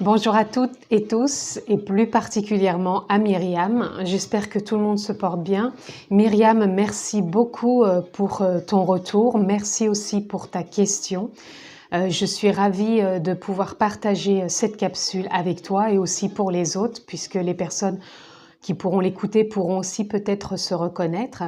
Bonjour à toutes et tous, et plus particulièrement à Myriam. J'espère que tout le monde se porte bien. Myriam, merci beaucoup pour ton retour. Merci aussi pour ta question. Je suis ravie de pouvoir partager cette capsule avec toi et aussi pour les autres, puisque les personnes qui pourront l'écouter pourront aussi peut-être se reconnaître.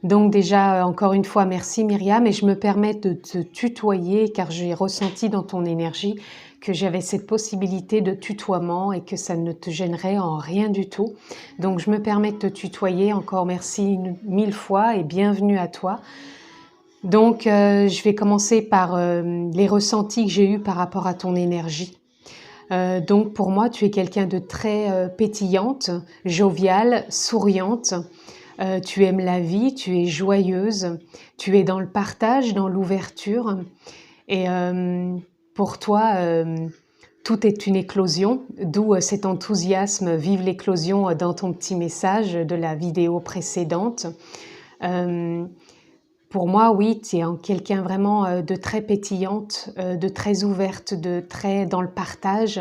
Donc déjà, encore une fois, merci Myriam, et je me permets de te tutoyer car j'ai ressenti dans ton énergie que j'avais cette possibilité de tutoiement et que ça ne te gênerait en rien du tout. Donc je me permets de te tutoyer, encore merci mille fois et bienvenue à toi. Donc je vais commencer par les ressentis que j'ai eus par rapport à ton énergie. Donc pour moi, tu es quelqu'un de très pétillante, joviale, souriante. Tu aimes la vie, tu es joyeuse, tu es dans le partage, dans l'ouverture. Et pour toi, tout est une éclosion, d'où cet enthousiasme, vive l'éclosion dans ton petit message de la vidéo précédente. Pour moi, oui, tu es quelqu'un vraiment de très pétillante, de très ouverte, de très dans le partage.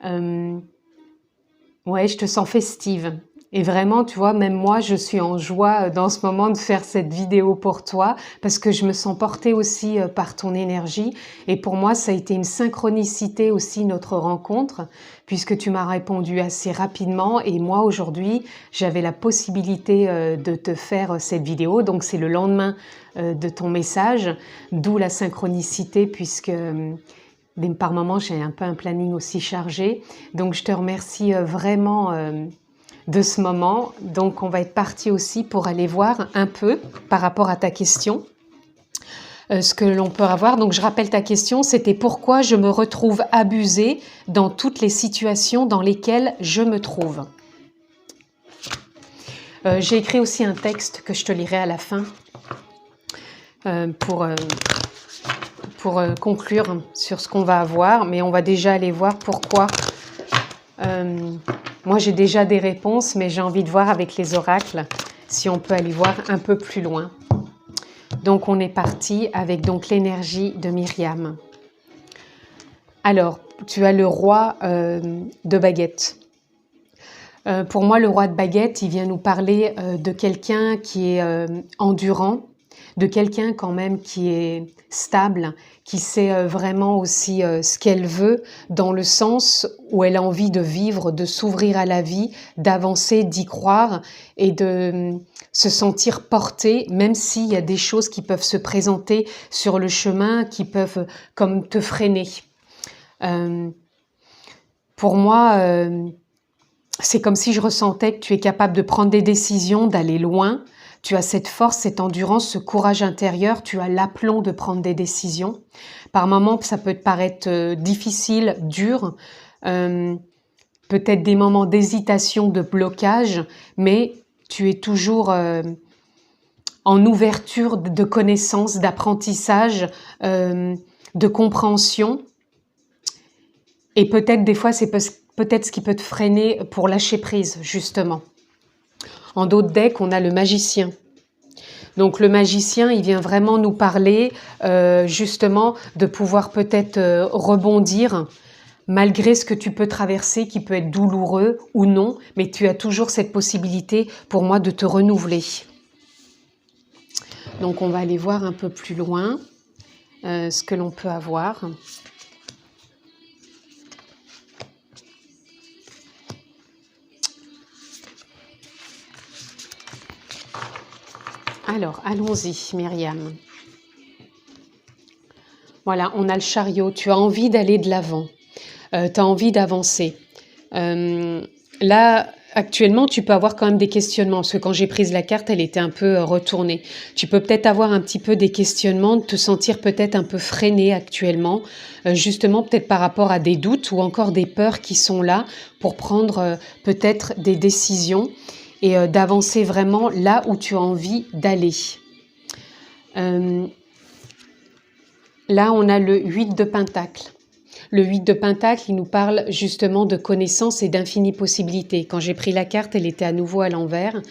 Ouais, je te sens festive. Et vraiment, tu vois, même moi, je suis en joie dans ce moment de faire cette vidéo pour toi parce que je me sens portée aussi par ton énergie. Et pour moi, ça a été une synchronicité aussi, notre rencontre, puisque tu m'as répondu assez rapidement. Et moi, aujourd'hui, j'avais la possibilité de te faire cette vidéo. Donc, c'est le lendemain de ton message, d'où la synchronicité, puisque par moments, j'ai un peu un planning aussi chargé. Donc, je te remercie vraiment de ce moment. Donc, on va être parti aussi pour aller voir un peu par rapport à ta question, ce que l'on peut avoir. Donc, je rappelle ta question, c'était pourquoi je me retrouve abusée dans toutes les situations dans lesquelles je me trouve. J'ai écrit aussi un texte que je te lirai à la fin pour conclure sur ce qu'on va avoir, mais on va déjà aller voir pourquoi. Moi, j'ai déjà des réponses, mais j'ai envie de voir avec les oracles si on peut aller voir un peu plus loin. Donc, on est parti avec donc l'énergie de Myriam. Alors, tu as le roi de baguette. Pour moi, le roi de baguette, il vient nous parler de quelqu'un qui est endurant, de quelqu'un quand même qui est stable, qui sait vraiment aussi ce qu'elle veut, dans le sens où elle a envie de vivre, de s'ouvrir à la vie, d'avancer, d'y croire et de se sentir portée, même s'il y a des choses qui peuvent se présenter sur le chemin, qui peuvent comme te freiner. Pour moi, c'est comme si je ressentais que tu es capable de prendre des décisions, d'aller loin. Tu as cette force, cette endurance, ce courage intérieur, tu as l'aplomb de prendre des décisions. Par moments, ça peut te paraître difficile, dur, peut-être des moments d'hésitation, de blocage, mais tu es toujours en ouverture de connaissances, d'apprentissage, de compréhension. Et peut-être des fois, c'est peut-être ce qui peut te freiner pour lâcher prise, justement. En d'autres decks, on a le magicien. Donc le magicien, il vient vraiment nous parler justement de pouvoir peut-être rebondir malgré ce que tu peux traverser qui peut être douloureux ou non, mais tu as toujours cette possibilité pour moi de te renouveler. Donc on va aller voir un peu plus loin ce que l'on peut avoir. Alors, allons-y, Myriam. Voilà, on a le chariot. Tu as envie d'aller de l'avant. Tu as envie d'avancer. Là, actuellement, tu peux avoir quand même des questionnements. Parce que quand j'ai pris la carte, elle était un peu retournée. Tu peux peut-être avoir un petit peu des questionnements, de te sentir peut-être un peu freiné actuellement. Justement, peut-être par rapport à des doutes ou encore des peurs qui sont là pour prendre peut-être des décisions et d'avancer vraiment là où tu as envie d'aller. Là, on a le 8 de Pentacle. Le 8 de Pentacle, il nous parle justement de connaissances et d'infinies possibilités. Quand j'ai pris la carte, elle était à nouveau à l'envers.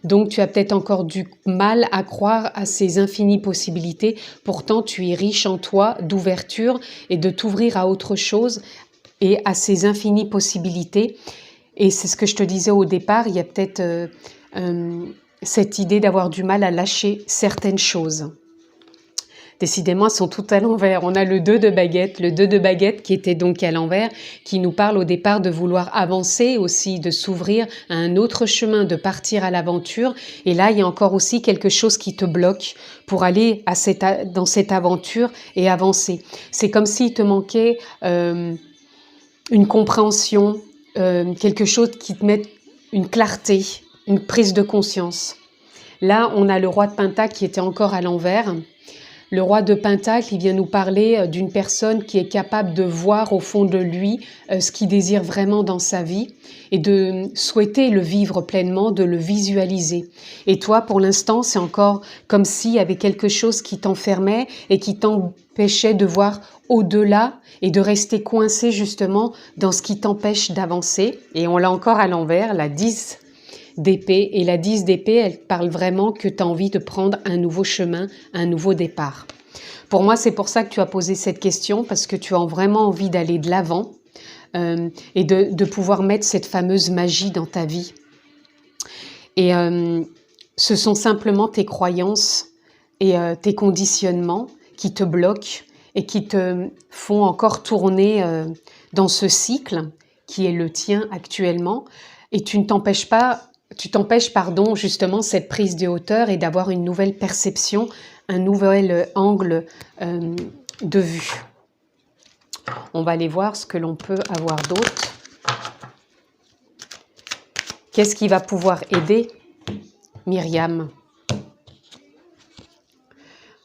Donc, tu as peut-être encore du mal à croire à ces infinies possibilités. Pourtant, tu es riche en toi d'ouverture et de t'ouvrir à autre chose, et à ses infinies possibilités. Et c'est ce que je te disais au départ, il y a peut-être cette idée d'avoir du mal à lâcher certaines choses. Décidément, elles sont toutes à l'envers. On a le 2 de baguette qui était donc à l'envers, qui nous parle au départ de vouloir avancer aussi, de s'ouvrir à un autre chemin, de partir à l'aventure. Et là, il y a encore aussi quelque chose qui te bloque pour aller dans cette aventure et avancer. C'est comme s'il te manquait une compréhension, quelque chose qui te mette une clarté, une prise de conscience. Là, on a le roi de Pentacle qui était encore à l'envers. Le roi de Pentacle, il vient nous parler d'une personne qui est capable de voir au fond de lui ce qu'il désire vraiment dans sa vie et de souhaiter le vivre pleinement, de le visualiser. Et toi, pour l'instant, c'est encore comme s'il y avait quelque chose qui t'enfermait et qui t'empêchait de voir au-delà et de rester coincé justement dans ce qui t'empêche d'avancer. Et on l'a encore à l'envers, la 10 d'épée. Et la 10 d'épée, elle parle vraiment que tu as envie de prendre un nouveau chemin, un nouveau départ. Pour moi, c'est pour ça que tu as posé cette question, parce que tu as vraiment envie d'aller de l'avant et de pouvoir mettre cette fameuse magie dans ta vie. Et ce sont simplement tes croyances et tes conditionnements qui te bloquent et qui te font encore tourner dans ce cycle qui est le tien actuellement. Et tu t'empêches justement cette prise de hauteur et d'avoir une nouvelle perception, un nouvel angle de vue. On va aller voir ce que l'on peut avoir d'autre. Qu'est-ce qui va pouvoir aider Myriam?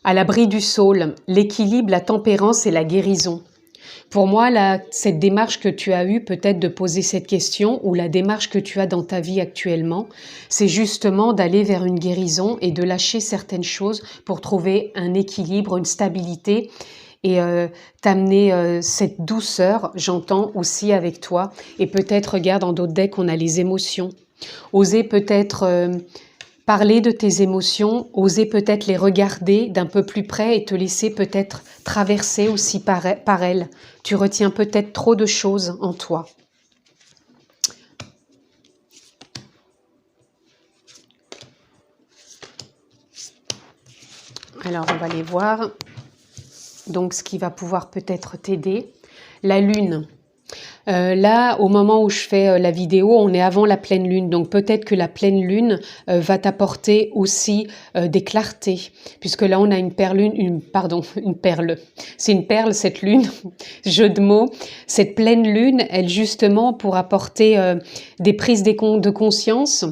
À l'abri du saule, l'équilibre, la tempérance et la guérison. Pour moi, cette démarche que tu as eue, peut-être de poser cette question, ou la démarche que tu as dans ta vie actuellement, c'est justement d'aller vers une guérison et de lâcher certaines choses pour trouver un équilibre, une stabilité et t'amener cette douceur, j'entends aussi avec toi. Et peut-être, regarde, dans d'autres decks, on a les émotions. Oser peut-être parler de tes émotions, oser peut-être les regarder d'un peu plus près et te laisser peut-être traverser aussi par elles. Tu retiens peut-être trop de choses en toi. Alors, on va les voir. Donc, ce qui va pouvoir peut-être t'aider. La lune. Là, au moment où je fais la vidéo, on est avant la pleine lune. Donc peut-être que la pleine lune va t'apporter aussi des clartés. Puisque là, on a une perle. C'est une perle, cette lune. Jeu de mots. Cette pleine lune, elle justement pour apporter des prises de conscience,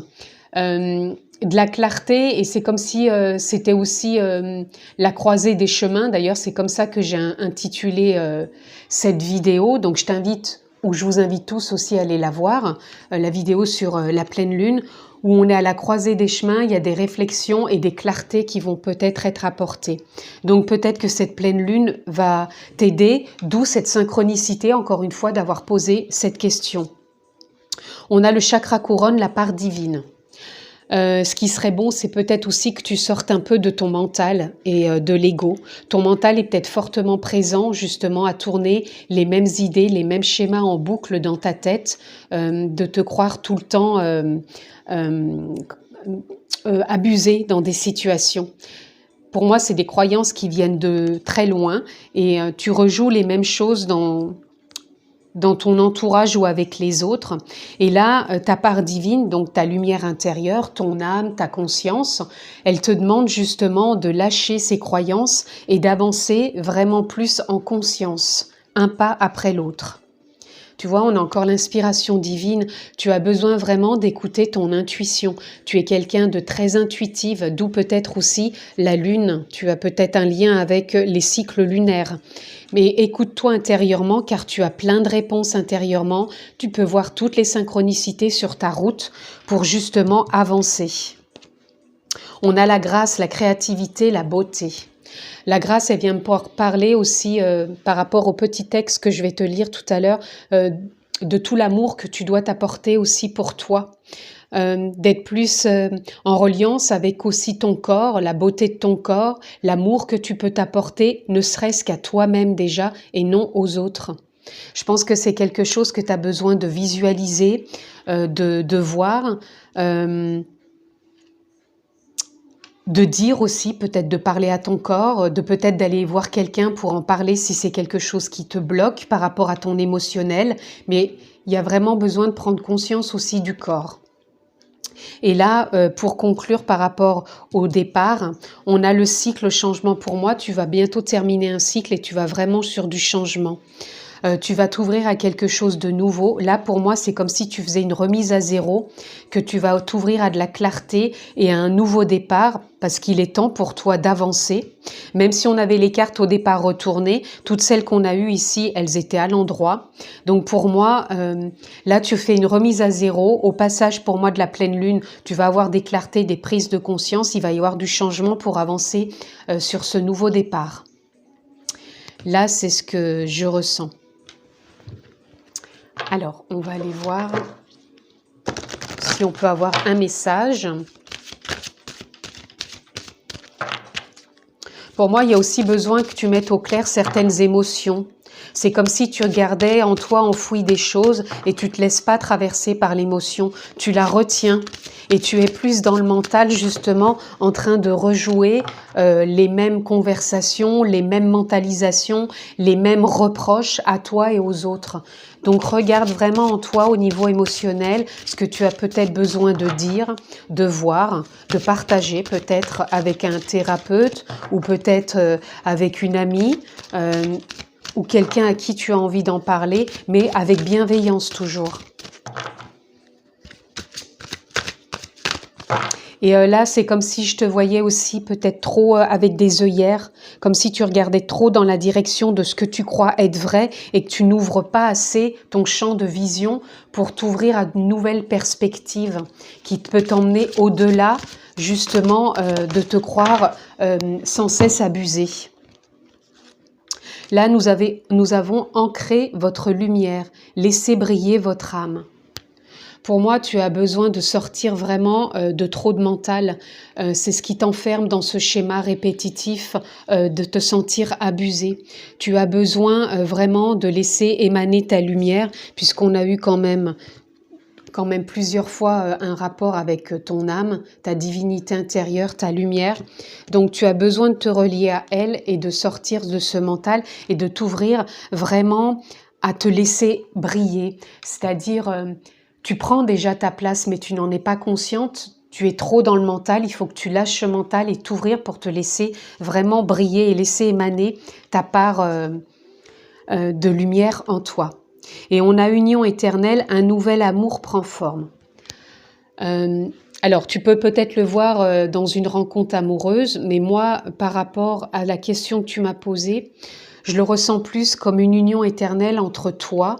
de la clarté. Et c'est comme si c'était aussi la croisée des chemins. D'ailleurs, c'est comme ça que j'ai intitulé cette vidéo. Donc je t'invite, ou je vous invite tous aussi à aller la voir, la vidéo sur la pleine lune, où on est à la croisée des chemins, il y a des réflexions et des clartés qui vont peut-être être apportées. Donc peut-être que cette pleine lune va t'aider, d'où cette synchronicité, encore une fois, d'avoir posé cette question. On a le chakra couronne, la part divine. Ce qui serait bon, c'est peut-être aussi que tu sortes un peu de ton mental et de l'ego. Ton mental est peut-être fortement présent justement à tourner les mêmes idées, les mêmes schémas en boucle dans ta tête, de te croire tout le temps abusé dans des situations. Pour moi, c'est des croyances qui viennent de très loin et tu rejoues les mêmes choses dans ton entourage ou avec les autres. Et là, ta part divine, donc ta lumière intérieure, ton âme, ta conscience, elle te demande justement de lâcher ces croyances et d'avancer vraiment plus en conscience, un pas après l'autre. Tu vois, on a encore l'inspiration divine. Tu as besoin vraiment d'écouter ton intuition. Tu es quelqu'un de très intuitif, d'où peut-être aussi la lune. Tu as peut-être un lien avec les cycles lunaires. Mais écoute-toi intérieurement car tu as plein de réponses intérieurement. Tu peux voir toutes les synchronicités sur ta route pour justement avancer. On a la grâce, la créativité, la beauté. La grâce, elle vient me parler aussi par rapport au petit texte que je vais te lire tout à l'heure, de tout l'amour que tu dois t'apporter aussi pour toi. D'être plus en reliance avec aussi ton corps, la beauté de ton corps, l'amour que tu peux t'apporter, ne serait-ce qu'à toi-même déjà et non aux autres. Je pense que c'est quelque chose que tu as besoin de visualiser, de voir, de dire aussi, peut-être de parler à ton corps, de peut-être d'aller voir quelqu'un pour en parler si c'est quelque chose qui te bloque par rapport à ton émotionnel. Mais il y a vraiment besoin de prendre conscience aussi du corps. Et là, pour conclure par rapport au départ, on a le cycle changement. Pour moi, tu vas bientôt terminer un cycle et tu vas vraiment sur du changement. Tu vas t'ouvrir à quelque chose de nouveau. Là, pour moi, c'est comme si tu faisais une remise à zéro, que tu vas t'ouvrir à de la clarté et à un nouveau départ, parce qu'il est temps pour toi d'avancer. Même si on avait les cartes au départ retournées, toutes celles qu'on a eues ici, elles étaient à l'endroit. Donc pour moi, là, tu fais une remise à zéro. Au passage, pour moi, de la pleine lune, tu vas avoir des clartés, des prises de conscience. Il va y avoir du changement pour avancer sur ce nouveau départ. Là, c'est ce que je ressens. Alors, on va aller voir si on peut avoir un message. Pour moi, il y a aussi besoin que tu mettes au clair certaines émotions. C'est comme si tu gardais en toi enfoui des choses et tu ne te laisses pas traverser par l'émotion. Tu la retiens et tu es plus dans le mental justement en train de rejouer les mêmes conversations, les mêmes mentalisations, les mêmes reproches à toi et aux autres. Donc regarde vraiment en toi au niveau émotionnel ce que tu as peut-être besoin de dire, de voir, de partager peut-être avec un thérapeute ou peut-être avec une amie ou quelqu'un à qui tu as envie d'en parler, mais avec bienveillance toujours. Et là, c'est comme si je te voyais aussi peut-être trop avec des œillères, comme si tu regardais trop dans la direction de ce que tu crois être vrai et que tu n'ouvres pas assez ton champ de vision pour t'ouvrir à de nouvelles perspectives qui peut t'emmener au-delà justement de te croire sans cesse abusé. Là, nous avons ancré votre lumière, laissez briller votre âme. Pour moi, tu as besoin de sortir vraiment de trop de mental. C'est ce qui t'enferme dans ce schéma répétitif de te sentir abusé. Tu as besoin vraiment de laisser émaner ta lumière, puisqu'on a eu quand même plusieurs fois un rapport avec ton âme, ta divinité intérieure, ta lumière. Donc tu as besoin de te relier à elle et de sortir de ce mental et de t'ouvrir vraiment à te laisser briller. C'est-à-dire, tu prends déjà ta place mais tu n'en es pas consciente. Tu es trop dans le mental, il faut que tu lâches ce mental et t'ouvrir pour te laisser vraiment briller et laisser émaner ta part de lumière en toi. Et on a union éternelle, un nouvel amour prend forme. Alors, tu peux peut-être le voir dans une rencontre amoureuse, mais moi, par rapport à la question que tu m'as posée, je le ressens plus comme une union éternelle entre toi,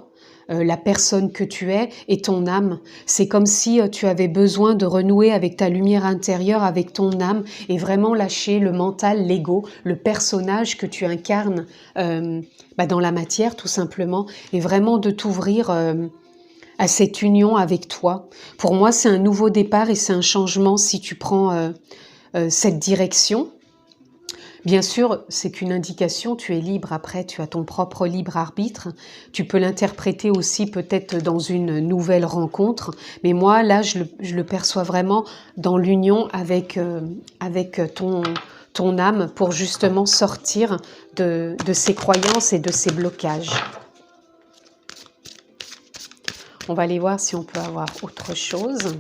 la personne que tu es et ton âme. C'est comme si tu avais besoin de renouer avec ta lumière intérieure, avec ton âme et vraiment lâcher le mental, l'ego, le personnage que tu incarnes dans la matière tout simplement et vraiment de t'ouvrir à cette union avec toi. Pour moi, c'est un nouveau départ et c'est un changement si tu prends cette direction. Bien sûr, c'est qu'une indication, tu es libre après, tu as ton propre libre arbitre. Tu peux l'interpréter aussi peut-être dans une nouvelle rencontre. Mais moi, là, je le perçois vraiment dans l'union avec ton âme pour justement sortir de ces croyances et de ces blocages. On va aller voir si on peut avoir autre chose.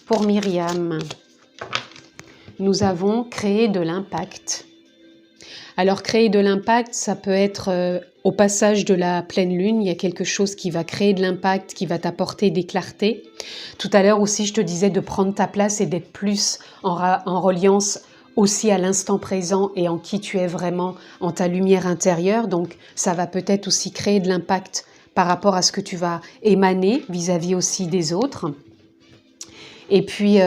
Pour Myriam, nous avons créé de l'impact. Alors créer de l'impact, ça peut être au passage de la pleine lune, il y a quelque chose qui va créer de l'impact, qui va t'apporter des clartés. Tout à l'heure aussi, je te disais de prendre ta place et d'être plus en reliance aussi à l'instant présent et en qui tu es vraiment, en ta lumière intérieure. Donc ça va peut-être aussi créer de l'impact par rapport à ce que tu vas émaner vis-à-vis aussi des autres. Et puis, il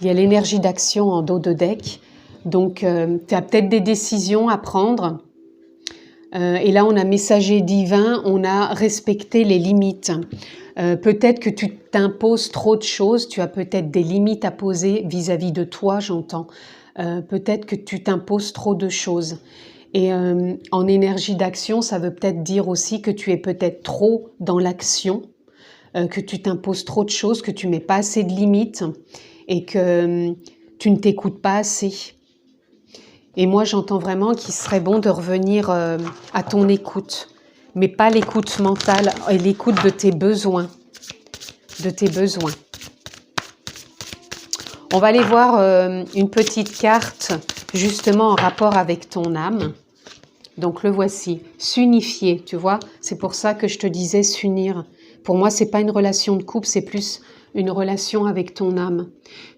y a l'énergie d'action en dos de deck. Donc, tu as peut-être des décisions à prendre. Et là, on a messager divin, on a respecté les limites. Peut-être que tu t'imposes trop de choses, tu as peut-être des limites à poser vis-à-vis de toi, j'entends. peut-être que tu t'imposes trop de choses. Et en énergie d'action, ça veut peut-être dire aussi que tu es peut-être trop dans l'action, que tu t'imposes trop de choses, que tu mets pas assez de limites et que tu ne t'écoutes pas assez. Et moi, j'entends vraiment qu'il serait bon de revenir à ton écoute, mais pas l'écoute mentale, et l'écoute de tes besoins, On va aller voir une petite carte justement en rapport avec ton âme. Donc le voici, s'unifier, tu vois, c'est pour ça que je te disais s'unir. Pour moi, c'est pas une relation de couple, c'est plus une relation avec ton âme.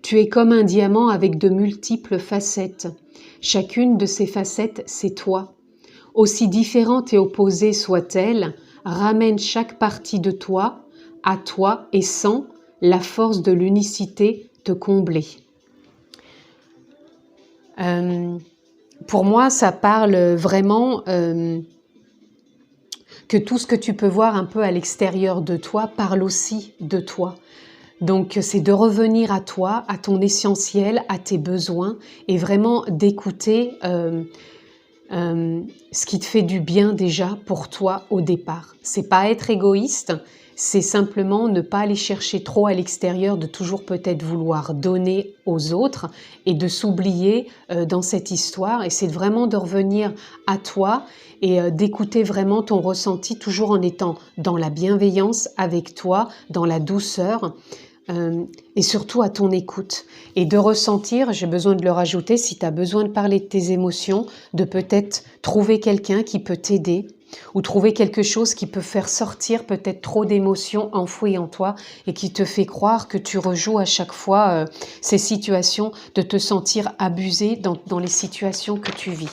Tu es comme un diamant avec de multiples facettes. Chacune de ces facettes, c'est toi. Aussi différente et opposée soit-elle, ramène chaque partie de toi à toi et sens la force de l'unicité te combler. Pour moi, ça parle vraiment que tout ce que tu peux voir un peu à l'extérieur de toi parle aussi de toi. Donc, c'est de revenir à toi, à ton essentiel, à tes besoins et vraiment d'écouter ce qui te fait du bien déjà pour toi au départ. C'est pas être égoïste, c'est simplement ne pas aller chercher trop à l'extérieur, de toujours peut-être vouloir donner aux autres et de s'oublier dans cette histoire. Et c'est vraiment de revenir à toi et d'écouter vraiment ton ressenti, toujours en étant dans la bienveillance avec toi, dans la douceur. Et surtout à ton écoute et de ressentir, j'ai besoin de le rajouter, si tu as besoin de parler de tes émotions, de peut-être trouver quelqu'un qui peut t'aider ou trouver quelque chose qui peut faire sortir peut-être trop d'émotions enfouies en toi et qui te fait croire que tu rejoues à chaque fois ces situations, de te sentir abusé dans les situations que tu vis.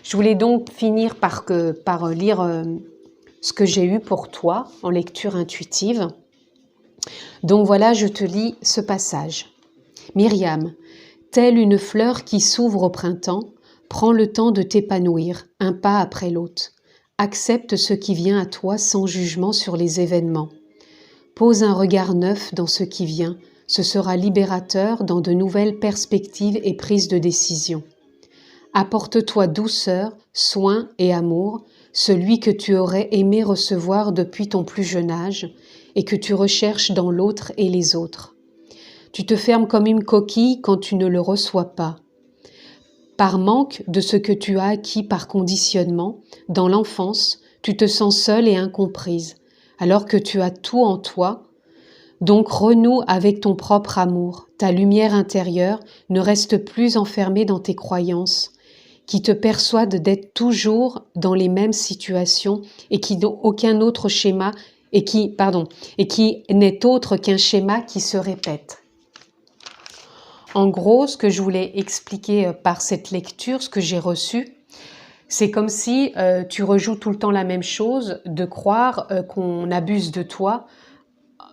Je voulais donc finir par lire ce que j'ai eu pour toi en lecture intuitive. Donc voilà, je te lis ce passage. Myriam, telle une fleur qui s'ouvre au printemps, prends le temps de t'épanouir, un pas après l'autre. Accepte ce qui vient à toi sans jugement sur les événements. Pose un regard neuf dans ce qui vient, ce sera libérateur dans de nouvelles perspectives et prises de décision. Apporte-toi douceur, soin et amour, celui que tu aurais aimé recevoir depuis ton plus jeune âge et que tu recherches dans l'autre et les autres. Tu te fermes comme une coquille quand tu ne le reçois pas. Par manque de ce que tu as acquis par conditionnement, dans l'enfance, tu te sens seule et incomprise, alors que tu as tout en toi. Donc renoue avec ton propre amour. Ta lumière intérieure ne reste plus enfermée dans tes croyances, qui te persuadent d'être toujours dans les mêmes situations et qui n'ont aucun autre schéma et qui n'est autre qu'un schéma qui se répète. En gros, ce que je voulais expliquer par cette lecture, ce que j'ai reçu, c'est comme si tu rejoues tout le temps la même chose, de croire qu'on abuse de toi.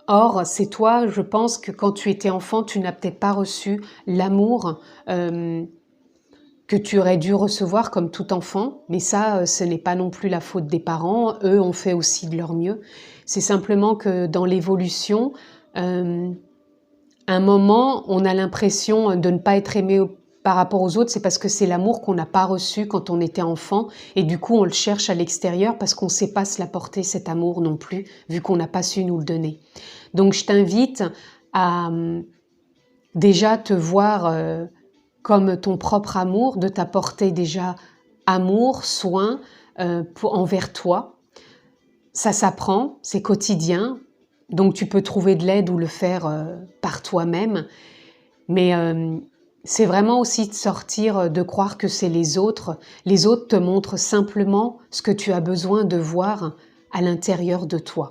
Or, c'est toi, je pense que quand tu étais enfant, tu n'as peut-être pas reçu l'amour que tu aurais dû recevoir comme tout enfant, mais ça, ce n'est pas non plus la faute des parents, eux ont fait aussi de leur mieux. C'est simplement que dans l'évolution, à un moment, on a l'impression de ne pas être aimé par rapport aux autres, c'est parce que c'est l'amour qu'on n'a pas reçu quand on était enfant, et du coup on le cherche à l'extérieur parce qu'on ne sait pas se l'apporter cet amour non plus, vu qu'on n'a pas su nous le donner. Donc je t'invite à déjà te voir comme ton propre amour, de t'apporter déjà amour, soin envers toi. Ça s'apprend, c'est quotidien, donc tu peux trouver de l'aide ou le faire par toi-même, mais c'est vraiment aussi de sortir, de croire que c'est les autres. Les autres te montrent simplement ce que tu as besoin de voir à l'intérieur de toi.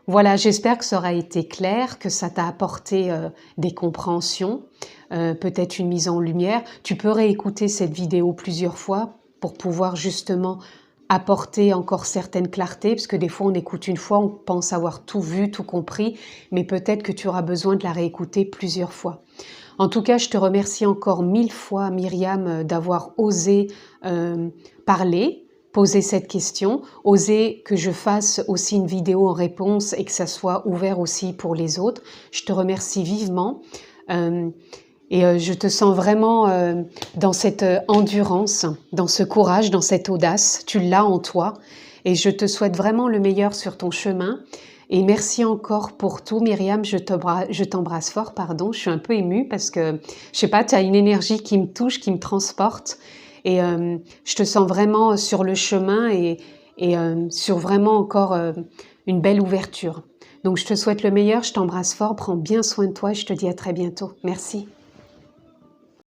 Voilà, j'espère que ça aura été clair, que ça t'a apporté des compréhensions, peut-être une mise en lumière. Tu peux réécouter cette vidéo plusieurs fois pour pouvoir justement apporter encore certaines clartés, parce que des fois on écoute une fois, on pense avoir tout vu, tout compris, mais peut-être que tu auras besoin de la réécouter plusieurs fois. En tout cas, je te remercie encore 1000 fois, Myriam, d'avoir osé parler, poser cette question, oser que je fasse aussi une vidéo en réponse et que ça soit ouvert aussi pour les autres. Je te remercie vivement. Et je te sens vraiment dans cette endurance, dans ce courage, dans cette audace. Tu l'as en toi. Et je te souhaite vraiment le meilleur sur ton chemin. Et merci encore pour tout, Myriam. Je t'embrasse fort, pardon. Je suis un peu émue parce que, je sais pas, tu as une énergie qui me touche, qui me transporte. Et je te sens vraiment sur le chemin et sur vraiment encore une belle ouverture. Donc, je te souhaite le meilleur. Je t'embrasse fort. Prends bien soin de toi et je te dis à très bientôt. Merci.